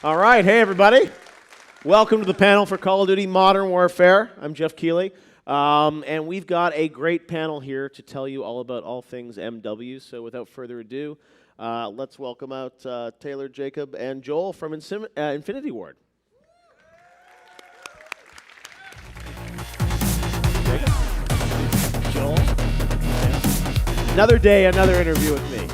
All right, hey everybody. Welcome to the panel for Call of Duty Modern Warfare. I'm Jeff Keighley, and we've got a great panel here to tell you all about all things MW. So without further ado, let's welcome out Taylor, Jacob, and Joel from Infinity Ward. Joel. Another day, another interview with me.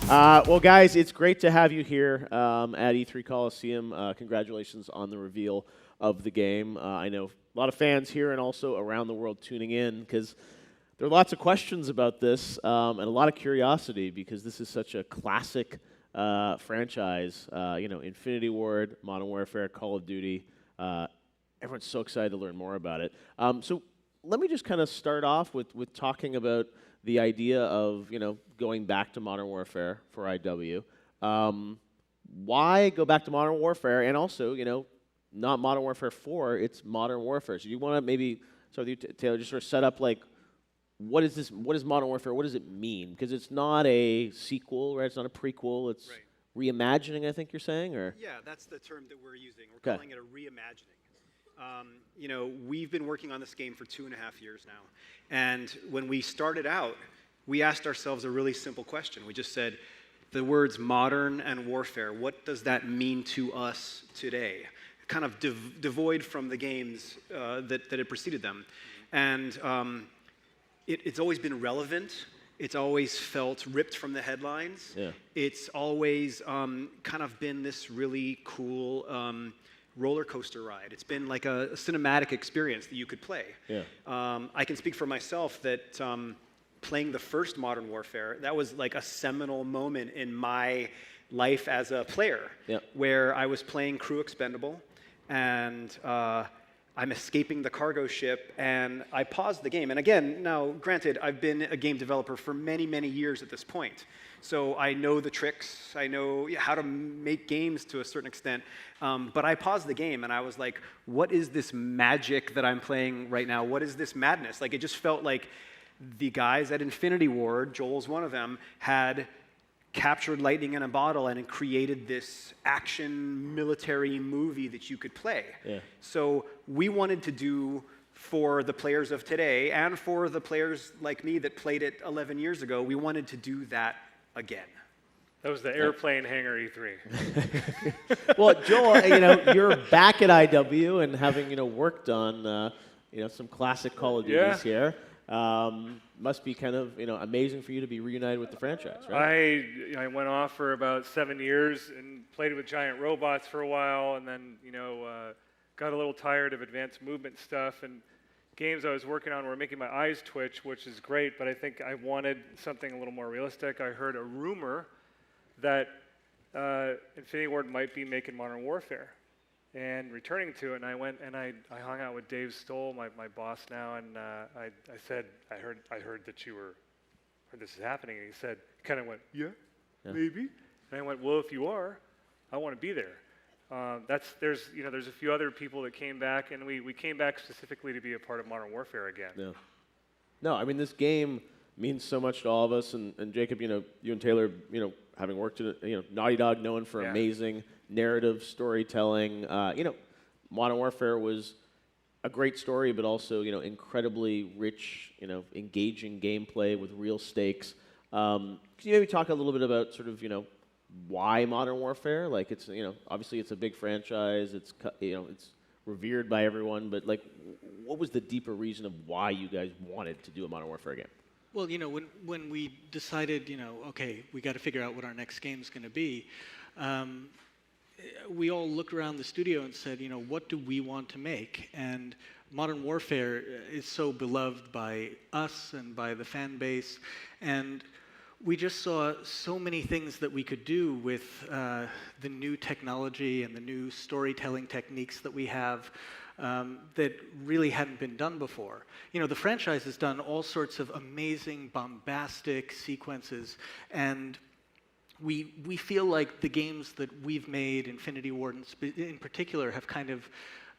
Well, guys, it's great to have you here at E3 Coliseum. Congratulations on the reveal of the game. I know a lot of fans here and also around the world tuning in because there are lots of questions about this and a lot of curiosity because this is such a classic franchise. Infinity Ward, Modern Warfare, Call of Duty. Everyone's so excited to learn more about it. So let me just kind of start off with talking about the idea of, going back to Modern Warfare for IW. Why go back to Modern Warfare? And also, not Modern Warfare 4, it's Modern Warfare. So you want to maybe, with you, Taylor, just sort of set up, what is this? What is Modern Warfare? What does it mean? Because it's not a sequel, right? It's not a prequel. It's reimagining, I think you're saying? Or? Yeah, that's the term that we're using. We're calling it a reimagining. We've been working on this game for 2.5 years now. And when we started out, we asked ourselves a really simple question. We just said, the words modern and warfare, what does that mean to us today? Kind of devoid from the games that had preceded them. And it's always been relevant. It's always felt ripped from the headlines. Yeah. It's always kind of been this really cool roller coaster ride. It's been like a cinematic experience that you could play. Yeah. I can speak for myself that playing the first Modern Warfare, that was like a seminal moment in my life as a player, where I was playing Crew Expendable, and I'm escaping the cargo ship, and I paused the game. And again, now, granted, I've been a game developer for many, many years at this point. So I know the tricks, I know how to make games to a certain extent, but I paused the game and I was like, what is this magic that I'm playing right now? What is this madness? Like, it just felt like the guys at Infinity Ward, Joel's one of them, had captured lightning in a bottle and created this action military movie that you could play. Yeah. So we wanted to do, for the players of today and for the players like me that played it 11 years ago, we wanted to do that again. That was the airplane hangar E3. Well, Joel, you're back at IW and having, worked on, some classic Call of Duties here. Must be kind of, amazing for you to be reunited with the franchise, right? I went off for about 7 years and played with giant robots for a while, and then, got a little tired of advanced movement stuff, and games I was working on were making my eyes twitch, which is great, but I think I wanted something a little more realistic. I heard a rumor that Infinity Ward might be making Modern Warfare and returning to it, and I went and I hung out with Dave Stoll, my boss now, and I said, I heard that heard this is happening, and he said, kind of went, yeah, maybe, and I went, well, if you are, I want to be there. There's a few other people that came back, and we came back specifically to be a part of Modern Warfare again. Yeah. No, I mean, this game means so much to all of us, and Jacob, you and Taylor, having worked at, Naughty Dog, known for amazing narrative storytelling. Modern Warfare was a great story, but also, incredibly rich, engaging gameplay with real stakes. Can you maybe talk a little bit about sort of, why Modern Warfare? Like, it's, obviously it's a big franchise, it's revered by everyone, but what was the deeper reason of why you guys wanted to do a Modern Warfare game? Well, when we decided, okay, we got to figure out what our next game's going to be, we all looked around the studio and said, what do we want to make? And Modern Warfare is so beloved by us and by the fan base, and we just saw so many things that we could do with the new technology and the new storytelling techniques that we have that really hadn't been done before. The franchise has done all sorts of amazing, bombastic sequences, and we feel like the games that we've made, Infinity Ward in particular, have kind of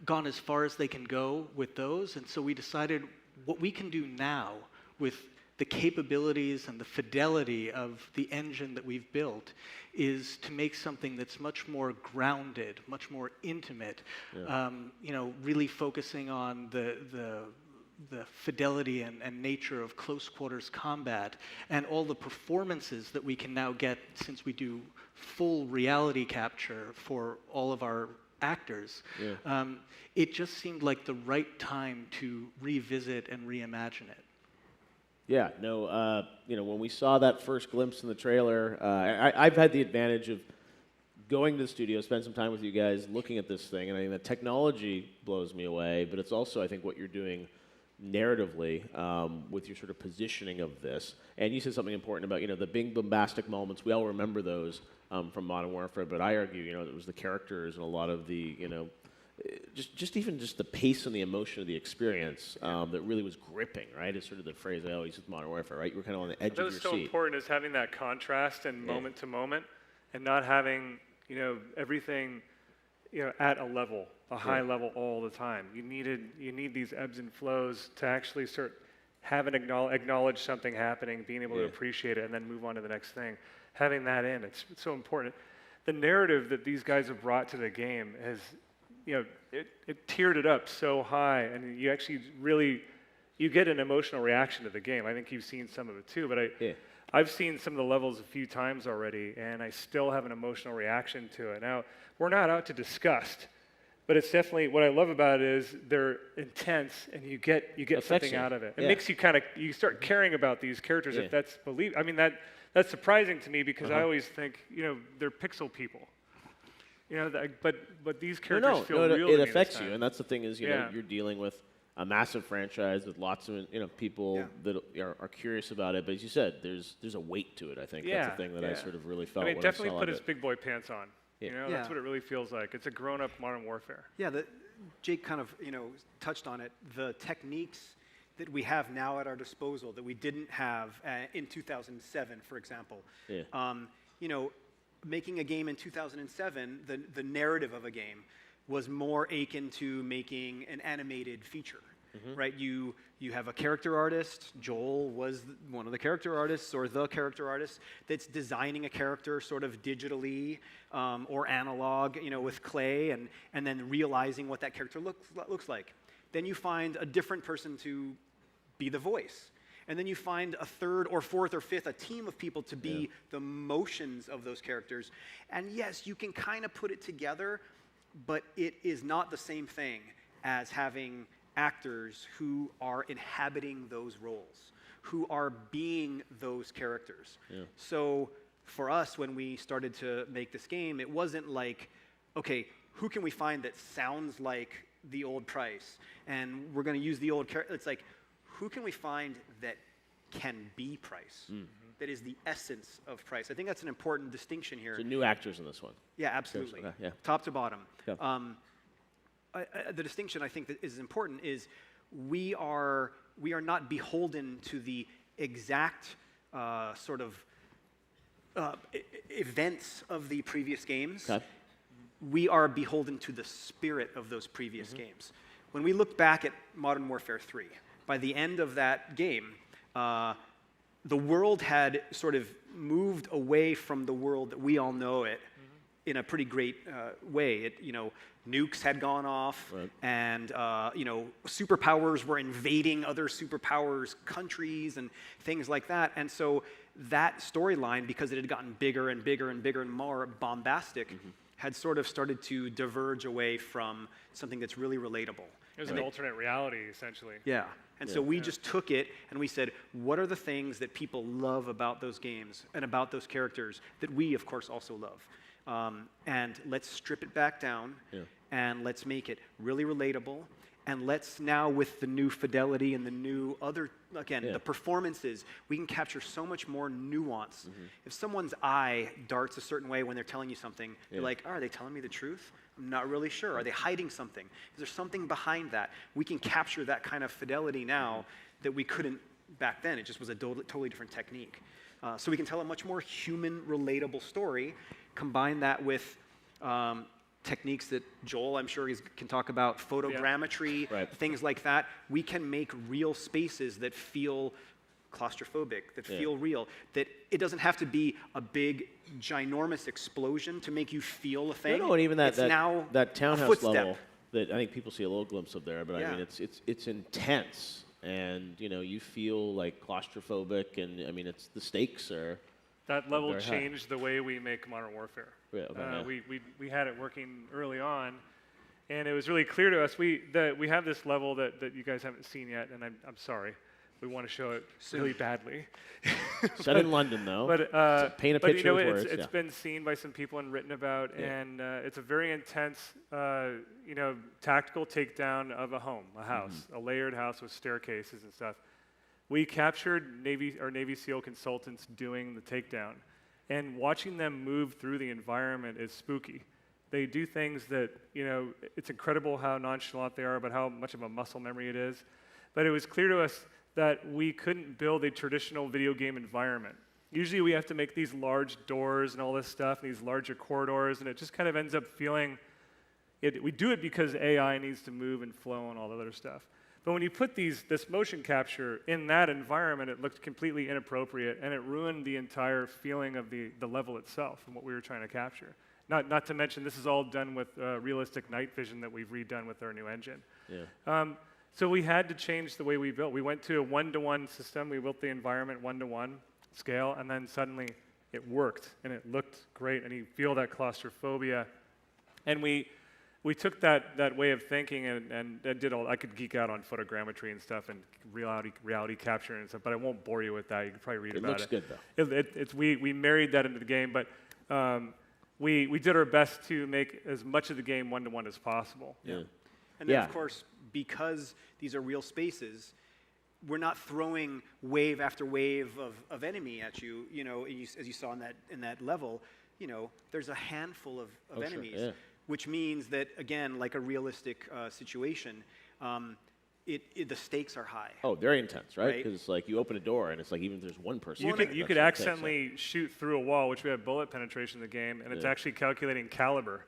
gone as far as they can go with those, and so we decided what we can do now with the capabilities and the fidelity of the engine that we've built is to make something that's much more grounded, much more intimate, really focusing on the fidelity and nature of close quarters combat and all the performances that we can now get since we do full reality capture for all of our actors. It just seemed like the right time to revisit and reimagine it. Yeah, no, when we saw that first glimpse in the trailer, I've had the advantage of going to the studio, spend some time with you guys, looking at this thing, and I think the technology blows me away, but it's also, I think, what you're doing narratively with your sort of positioning of this. And you said something important about, the big bombastic moments. We all remember those from Modern Warfare, but I argue, it was the characters and a lot of the, just even the pace and the emotion of the experience that really was gripping, right? It's sort of the phrase I always use with Modern Warfare, right? You were kind of on the edge of your seat. That was so important, is having that contrast and moment to moment, and not having, everything, at a level, a high level all the time. You need these ebbs and flows to actually acknowledge something happening, being able to appreciate it, and then move on to the next thing. Having that in, it's so important. The narrative that these guys have brought to the game has, it tiered it up so high, and you actually you get an emotional reaction to the game. I think you've seen some of it too, but I've seen some of the levels a few times already, and I still have an emotional reaction to it. Now, we're not out to disgust, but it's definitely, what I love about it is they're intense, and you get something out of it. It makes you you start caring about these characters, if that's believed. I mean, that's surprising to me, because I always think, they're pixel people. But these characters feel real to me. It affects you, and that's the thing is, you're dealing with a massive franchise with lots of people that are curious about it. But as you said, there's a weight to it. I think that's the thing that I sort of really felt. I mean, when definitely I saw put it. his big boy pants on. That's what it really feels like. It's a grown-up Modern Warfare. Yeah, Jake kind of touched on it. The techniques that we have now at our disposal that we didn't have in 2007, for example. Making a game in 2007, the narrative of a game was more akin to making an animated feature, right? You have a character artist. Joel was one of the character artists, or the character artist, that's designing a character sort of digitally or analog, with clay, and then realizing what that character looks like. Then you find a different person to be the voice. And then you find a third or fourth or fifth, a team of people to be the motions of those characters. And yes, you can kind of put it together, but it is not the same thing as having actors who are inhabiting those roles, who are being those characters. So for us, when we started to make this game, it wasn't like, okay, who can we find that sounds like the old Price? And we're going to use the old character. It's like, who can we find that can be Price? That is the essence of Price. I think that's an important distinction here. So new actors in this one. Yeah, absolutely. Okay, Top to bottom. Yeah. The distinction I think that is important is we are not beholden to the exact sort of events of the previous games. Okay. We are beholden to the spirit of those previous games. When we look back at Modern Warfare 3, by the end of that game, the world had sort of moved away from the world that we all know it in a pretty great way. Nukes had gone off, and superpowers were invading other superpowers' countries and things like that. And so that storyline, because it had gotten bigger and bigger and bigger and more bombastic, had sort of started to diverge away from something that's really relatable. It was an alternate reality, essentially. Yeah. And so we just took it and we said, what are the things that people love about those games and about those characters that we, of course, also love? And let's strip it back down and let's make it really relatable. And let's now, with the new fidelity and the new other, the performances, we can capture so much more nuance. If someone's eye darts a certain way when they're telling you something, you're like, oh, are they telling me the truth? I'm not really sure. Are they hiding something? Is there something behind that? We can capture that kind of fidelity now that we couldn't back then. It just was a totally different technique. So we can tell a much more human, relatable story, combine that with techniques that Joel, I'm sure, can talk about, photogrammetry, things like that. We can make real spaces that feel claustrophobic, that feel real, that it doesn't have to be a big, ginormous explosion to make you feel a thing. No, and even that townhouse footstep. level that I think people see a little glimpse of there, but I mean it's intense, and you feel like claustrophobic, and I mean the stakes are. That level changed the way we make Modern Warfare. Yeah, okay, we had it working early on, and it was really clear to us we have this level that you guys haven't seen yet, and I'm sorry. We want to show it really badly. Set in London, though. But paint a picture with words. It's been seen by some people and written about, and it's a very intense, tactical takedown of a home, a house, a layered house with staircases and stuff. We captured Navy SEAL consultants doing the takedown, and watching them move through the environment is spooky. They do things that, it's incredible how nonchalant they are, but how much of a muscle memory it is. But it was clear to us that we couldn't build a traditional video game environment. Usually we have to make these large doors and all this stuff, and these larger corridors, and it just kind of ends up feeling, we do it because AI needs to move and flow and all the other stuff. But when you put this motion capture in that environment, it looked completely inappropriate, and it ruined the entire feeling of the level itself and what we were trying to capture. Not to mention, this is all done with realistic night vision that we've redone with our new engine. Yeah. So we had to change the way we built. We went to a one-to-one system. We built the environment one-to-one scale, and then suddenly it worked, and it looked great, and you feel that claustrophobia. And we took that way of thinking and did all. I could geek out on photogrammetry and stuff and reality capture and stuff, but I won't bore you with that. You can probably read about it. It looks good, though. We married that into the game, but we did our best to make as much of the game one-to-one as possible. Yeah. And then, of course, because these are real spaces, we're not throwing wave after wave of enemy at you. As you saw in that level, there's a handful of enemies, which means that, again, like a realistic situation, the stakes are high. Oh, very intense, right? Because it's like you open a door, and it's like even if there's one person. You could accidentally shoot through a wall, which we have bullet penetration in the game, and it's actually calculating caliber.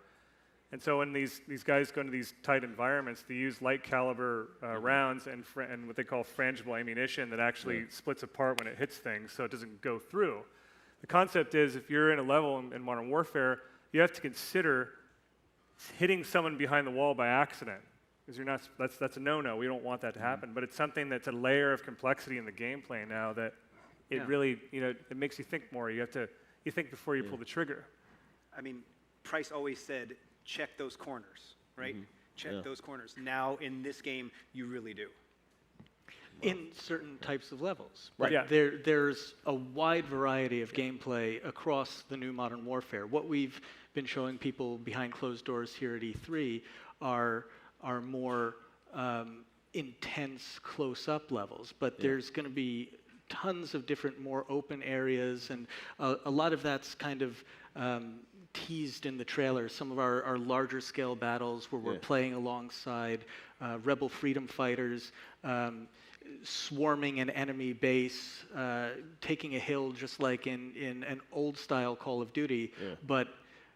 And so when these guys go into these tight environments, they use light caliber rounds and what they call frangible ammunition that actually splits apart when it hits things, so it doesn't go through. The concept is if you're in a level in Modern Warfare, you have to consider hitting someone behind the wall by accident, because that's a no-no. We don't want that to happen. But it's something that's a layer of complexity in the gameplay now that it really, it makes you think more. You think before you pull the trigger. I mean, Price always said, check those corners, right? Check those corners. Now, in this game, you really do. In certain types of levels. Right. Yeah. There's a wide variety of gameplay across the new Modern Warfare. What we've been showing people behind closed doors here at E3 are more intense close-up levels, but there's going to be tons of different, more open areas, and a lot of that's kind of teased in the trailer. Some of our larger scale battles where we're playing alongside rebel freedom fighters, swarming an enemy base, taking a hill just like in an old style Call of Duty, but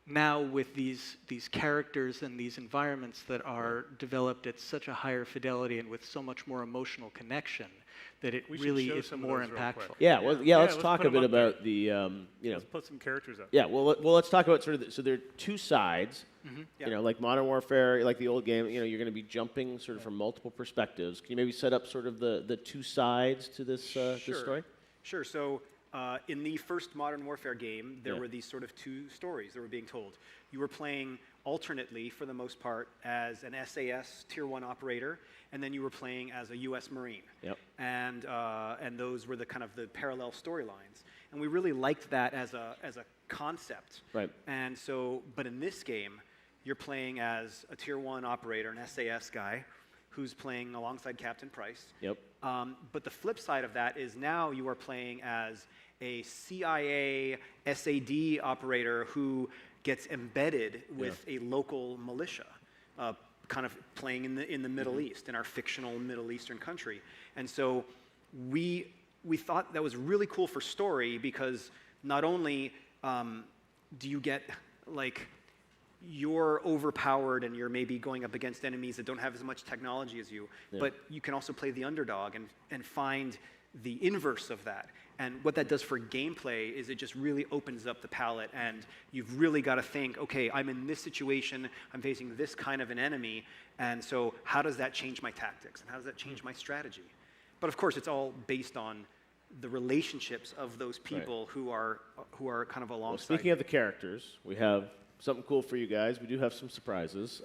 now with these characters and these environments that are developed at such a higher fidelity and with so much more emotional connection that it really is more impactful. Let's talk a bit about the Let's put some characters up. Yeah, well, let's talk about sort of so there are two sides. Like Modern Warfare, like the old game. You're going to be jumping sort of from multiple perspectives. Can you maybe set up sort of the two sides to this this story? Sure. So in the first Modern Warfare game, there were these sort of two stories that were being told. You were playing alternately, for the most part, as an SAS Tier 1 operator, and then you were playing as a U.S. Marine. And those were the kind of the parallel storylines. And we really liked that as a concept. Right. And so, but in this game, you're playing as a Tier 1 operator, an SAS guy, who's playing alongside Captain Price. But the flip side of that is now you are playing as a CIA SAD operator who gets embedded with a local militia, kind of playing in the Middle East, in our fictional Middle Eastern country. And so we thought that was really cool for story, because not only do you get like you're overpowered and you're maybe going up against enemies that don't have as much technology as you, but you can also play the underdog and find the inverse of that. And what that does for gameplay is it just really opens up the palette, and you've really got to think, okay, I'm in this situation, I'm facing this kind of an enemy, and so how does that change my tactics, and how does that change my strategy? But of course, it's all based on the relationships of those people who are kind of alongside. Well, speaking of the characters, we have something cool for you guys. We do have some surprises.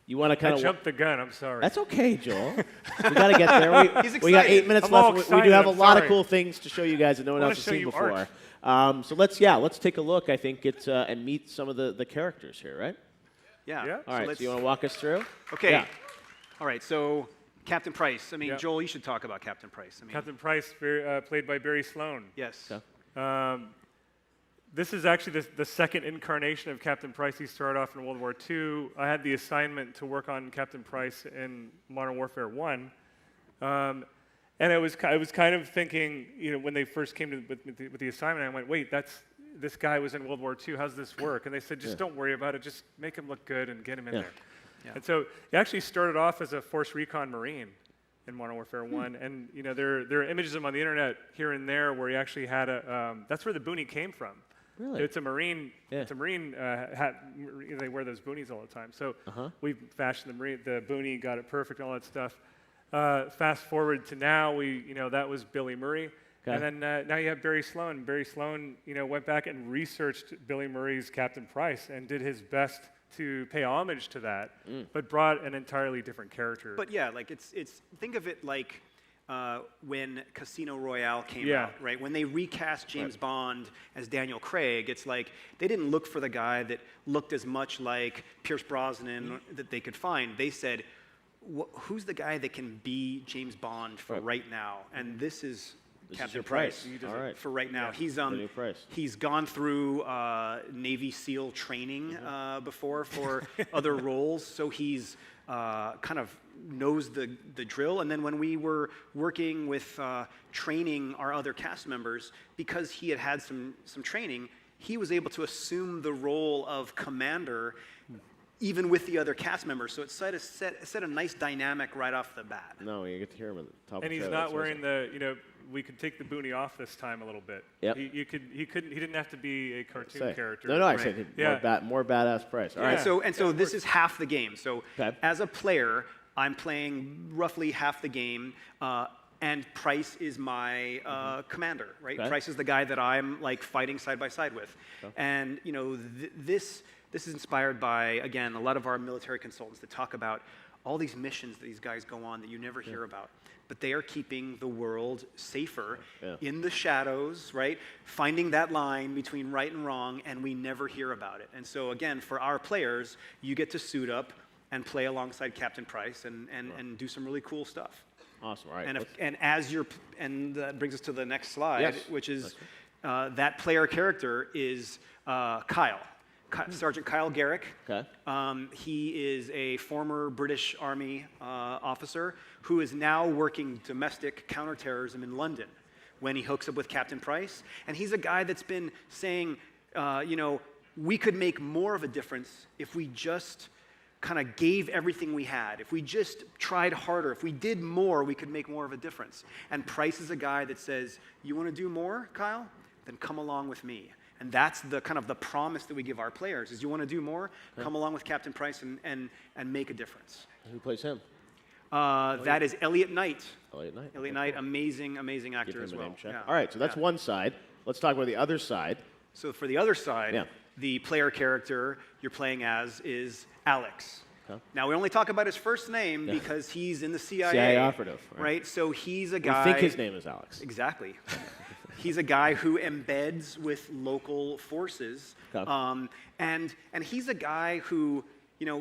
You want to kind of jumped the gun. I'm sorry. That's okay, Joel. We got to get there. We got 8 minutes I'm all left. We do excited. have a I'm lot of sorry. cool things to show you guys that no one I else wanna has show seen you before. art. So let's take a look. I think it's and meet some of the characters here, right? Yeah. All right. So you want to walk us through? Okay. Yeah. All right. So Captain Price. I mean, Yeah. Joel, you should talk about Captain Price. I mean, Captain Price, played by Barry Sloane. yes. Okay. This is actually the second incarnation of Captain Price. He started off in World War II. I had the assignment to work on Captain Price in Modern Warfare 1. And I was kind of thinking, when they first came with the assignment, I went, wait, this guy was in World War II. How's this work? And they said, just don't worry about it. Just make him look good and get him in there. Yeah. And so he actually started off as a Force Recon Marine in Modern Warfare 1. And there are images of him on the internet here and there where he actually had that's where the boonie came from. Really? It's a Marine. Yeah. It's a Marine hat. They wear those boonies all the time. So we fashioned the boonie, got it perfect, all that stuff. Fast forward to now, that was Billy Murray, Okay. and then now you have Barry Sloane. Barry Sloane, went back and researched Billy Murray's Captain Price and did his best to pay homage to that, but brought an entirely different character. But yeah, like it's think of it like when Casino Royale came Yeah. out, right? When they recast James Bond as Daniel Craig, it's like they didn't look for the guy that looked as much like Pierce Brosnan that they could find. They said, who's the guy that can be James Bond for right now? And this is Captain your Price. Price. All right. For right now. The new Price. He's gone through Navy SEAL training before for other roles, so he's kind of knows the drill. And then when we were working with training our other cast members, because he had some training, he was able to assume the role of commander even with the other cast members. So it set a nice dynamic right off the bat. No, you get to hear him at the top. and of the he's show. not That's wearing awesome. we could take the boonie off this time a little bit. Yep. He didn't have to be a cartoon Say. character. No, I Right. said Yeah. more badass Price. All right. So this is half the game. So Okay. as a player, I'm playing roughly half the game, and Price is my commander, right? Okay. Price is the guy that I'm like fighting side by side with, and this is inspired by, again, a lot of our military consultants that talk about all these missions that these guys go on that you never hear about. But they are keeping the world safer in the shadows, right? Finding that line between right and wrong, and we never hear about it. And so, again, for our players, you get to suit up and play alongside Captain Price and do some really cool stuff. Awesome. All right. And that brings us to the next slide, Yes. which is that player character is Kyle. Sergeant Kyle Garrick. Okay. He is a former British Army officer who is now working domestic counterterrorism in London when he hooks up with Captain Price. And he's a guy that's been saying, we could make more of a difference if we just kind of gave everything we had. If we just tried harder, if we did more, we could make more of a difference. And Price is a guy that says, you want to do more, Kyle? Then come along with me. And that's the kind of the promise that we give our players is you want to do more? Come along with Captain Price and make a difference. Who plays him? That is Elliot Knight. Elliot Knight. Elliot Knight, amazing Give actor him as a well. name check. Yeah. All right, so that's Yeah. one side. Let's talk about the other side. So for the other side, Yeah. the player character you're playing as is Alex. Okay. Now, we only talk about his first name because he's in the CIA. CIA operative, right. Right? So he's a We guy. think his name is Alex. Exactly. He's a guy who embeds with local forces. Okay. And he's a guy who,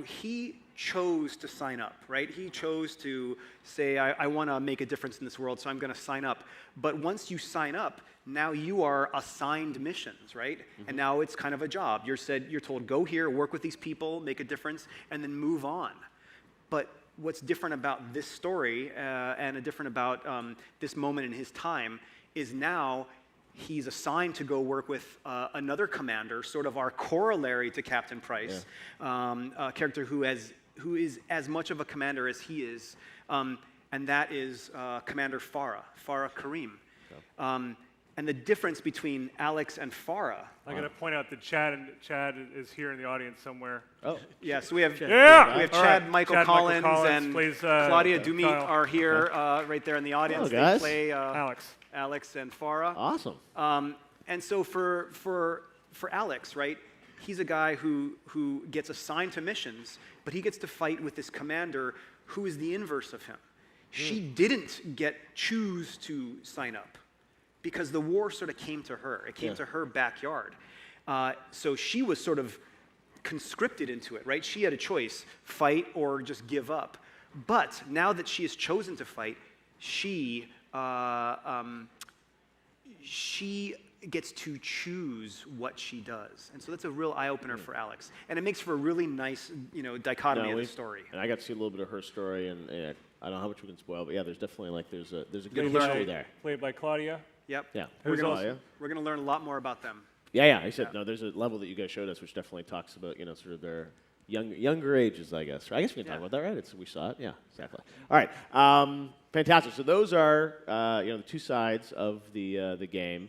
he chose to sign up, right? He chose to say, I want to make a difference in this world, so I'm going to sign up. But once you sign up, now you are assigned missions, right? And now it's kind of a job. You're told, go here, work with these people, make a difference, and then move on. But what's different about this story and different about this moment in his time is now he's assigned to go work with another commander, sort of our corollary to Captain Price, a character who is as much of a commander as he is. And and that is Commander Farah Kareem. And the difference between Alex and Farah. I got to point out that Chad is here in the audience somewhere. Oh, Yeah, so we have Yeah! we have All Chad, right. Michael Chad, Collins, Michael Collins and plays, Claudia Dumit Kyle. are here right there in the audience. Hello, guys. They play Alex. and Farah. awesome. And so for Alex, right, he's a guy who gets assigned to missions, but he gets to fight with this commander who is the inverse of him. She didn't choose to sign up because the war sort of came to her. It came to her backyard. So she was sort of conscripted into it, right? She had a choice, fight or just give up. But now that she has chosen to fight, she gets to choose what she does. And so that's a real eye-opener for Alex. And it makes for a really nice, dichotomy of the story. And I got to see a little bit of her story, and I don't know how much we can spoil, but yeah, there's definitely like there's a good Played history by- there. Played by Claudia. Yep. Yeah. We're Claudia. going to learn a lot more about them. Yeah. I said no. There's a level that you guys showed us, which definitely talks about sort of their younger ages, I guess. I guess we can talk about that, right? We saw it. Yeah, exactly. All right. Fantastic. So those are the two sides of the game.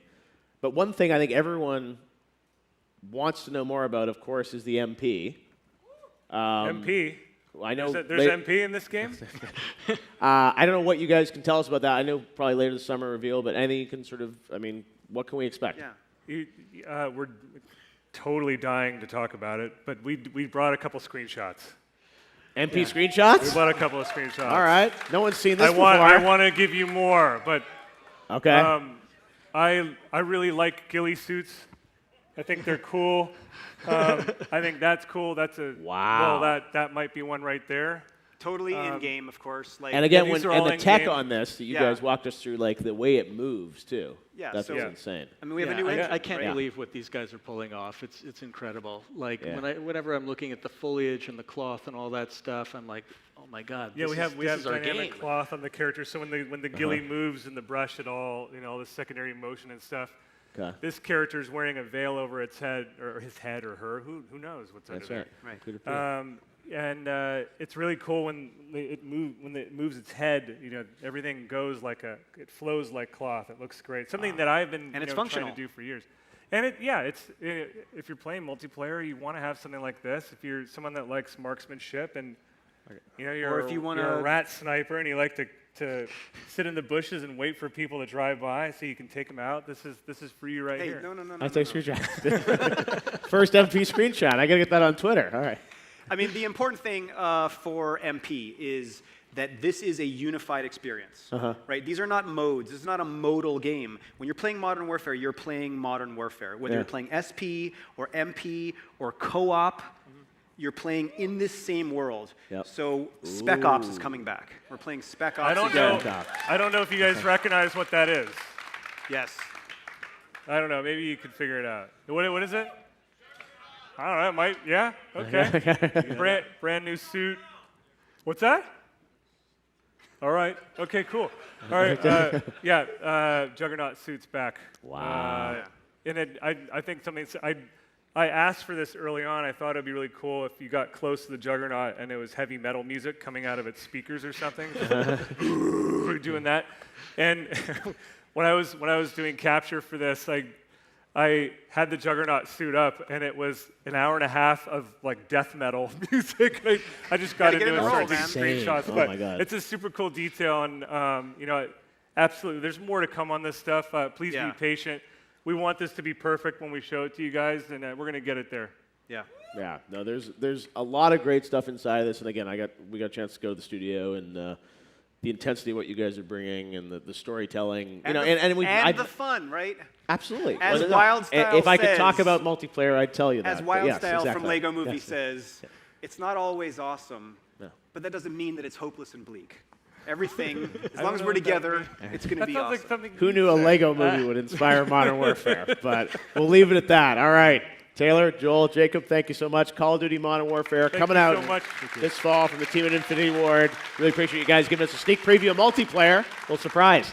But one thing I think everyone wants to know more about, of course, is the MP. MP. I know There's MP in this game? I don't know what you guys can tell us about that. I know probably later this summer reveal, but anything you can sort of, what can we expect? Yeah. We're totally dying to talk about it, but we brought a couple screenshots. MP screenshots? We brought a couple of screenshots. All right. No one's seen this before. I want to give you more, but okay. I really like ghillie suits. I think they're cool. I think that's cool. That's a wow. Well, that might be one right there. Totally in game, of course. Like, and again, these are all the in tech game. on this that you guys walked us through, like the way it moves too. Yeah, that's so- what's insane. I mean, we have a new engine. I can't right? believe what these guys are pulling off. It's incredible. Like Yeah. whenever I'm looking at the foliage and the cloth and all that stuff, I'm like, oh my God. Yeah, we have this is our dynamic game. cloth on the character, so when the ghillie moves in the brush at all, all the secondary motion and stuff. Okay. This character is wearing a veil over its head, or his head, or her. Who knows what's That's under right. Right. Right. And it's really cool when it moves its head. Everything goes it flows like cloth. It looks great. Something that I've been And it's trying functional. to do for years. And if you're playing multiplayer, you want to have something like this. If you're someone that likes marksmanship and you're if you wanna- you're a rat sniper and you like to sit in the bushes and wait for people to drive by so you can take them out, this is for you right Hey, here. no. I take screenshot. First MP screenshot. I gotta get that on Twitter. All right. I mean, the important thing for MP is that this is a unified experience, right? These are not modes. This is not a modal game. When you're playing Modern Warfare, you're playing Modern Warfare. Whether Yeah. you're playing SP or MP or co-op, you're playing in this same world. Yep. So Spec Ops is coming back. We're playing Spec Ops I don't again. know. I don't know if you guys recognize what that is. Yes. I don't know. Maybe you could figure it out. What is it? I don't know. It might. Yeah. Okay. brand new suit. What's that? All right. Okay. Cool. All right. Juggernaut suit's back. Wow. And I think something. I asked for this early on. I thought it'd be really cool if you got close to the Juggernaut and it was heavy metal music coming out of its speakers or something. We're doing that. And when I was doing capture for this, I had the Juggernaut suit up, and it was an hour and a half of death metal music. I just got Gotta get into it in and the started role, taking man. screenshots. Oh but my God. it's a super cool detail, and absolutely, there's more to come on this stuff. Please Yeah. be patient. We want this to be perfect when we show it to you guys, and we're gonna get it there. Yeah. Yeah. No, there's a lot of great stuff inside of this, and again, we got a chance to go to the studio and the intensity of what you guys are bringing and the storytelling, And the fun, right? absolutely. As Well, no, Wildstyle if I could talk says- about multiplayer, I'd tell you that. As but Wild yes, Style from exactly. Lego Movie Yes. says, it's not always awesome, No. but that doesn't mean that it's hopeless and bleak. Everything, as I long don't as know we're what that together, means. it's going to That be sounds awesome. like something. Who you'd knew a say. Lego movie would inspire Modern Warfare? But we'll leave it at that. All right. Taylor, Joel, Jacob, thank you so much. Call of Duty Modern Warfare Thank coming you out so much. this fall from the team at Infinity Ward. Really appreciate you guys giving us a sneak preview of multiplayer. A little surprise.